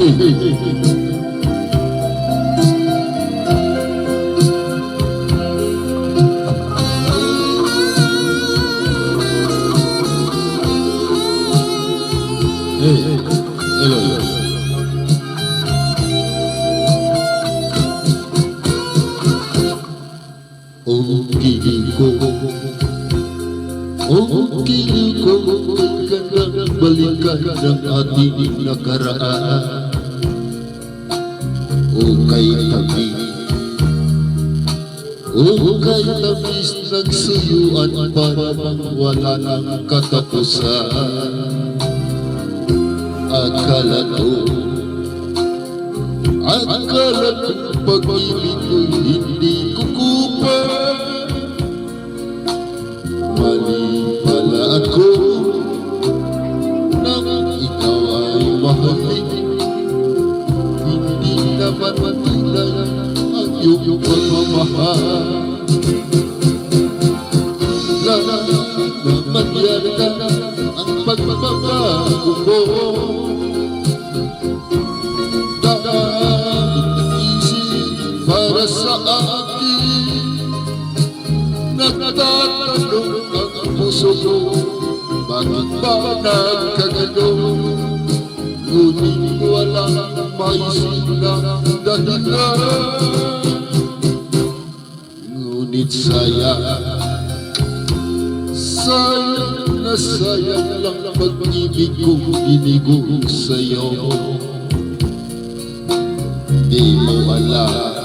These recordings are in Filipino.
Hello. Ang kilig ko, kay ka nang balikan ng ating nakaraan. O kay tamis ng suyuan parang wala ng katapusan. Akala ko pag-ibig ko'y hindi kukupan. Mali pala ako nang ikaw ay mahalin. Hindi naman matulad ang iyong pagmamahal. Lala naman yata ang pagbabago mo. Para sa akin, nagtatanong ang puso ko, bakit ba nagkagano? Ngunit walang maisip na dahilan. Ngunit sayang na sayang lang pag-ibig kong inigo sa'yo. Di mo alam,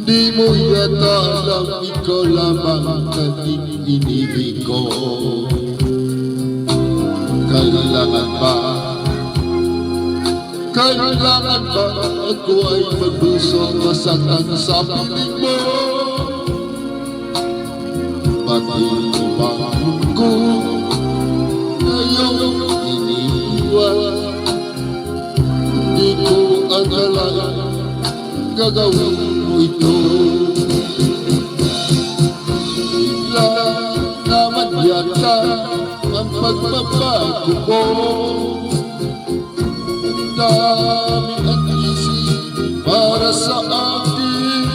di mo yata alam, ikaw lamang ang inibig ko. Kailangan ba ako ay magbuso masaktan sa piling mo? Pati ba ko ngayong iniwan? Di ko akala gagawin mo ito. Bigla naman yata ang pagbabago mo. Dami ang isip para sa akin.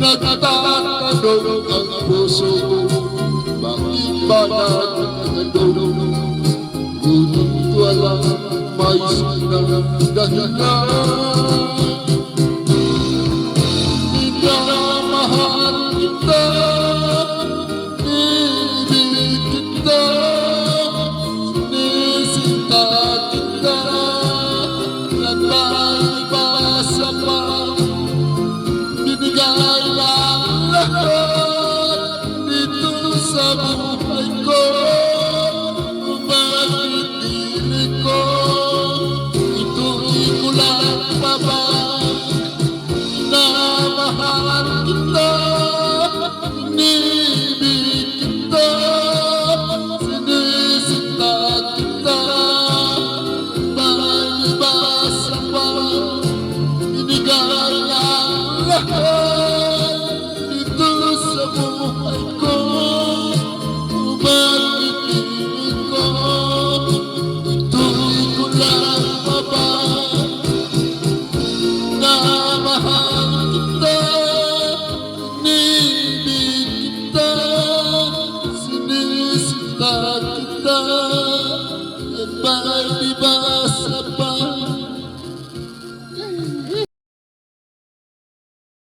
Nagtatanong ang puso ko, bakit ba nagkagano? Ngunit walang maisip na dahilan.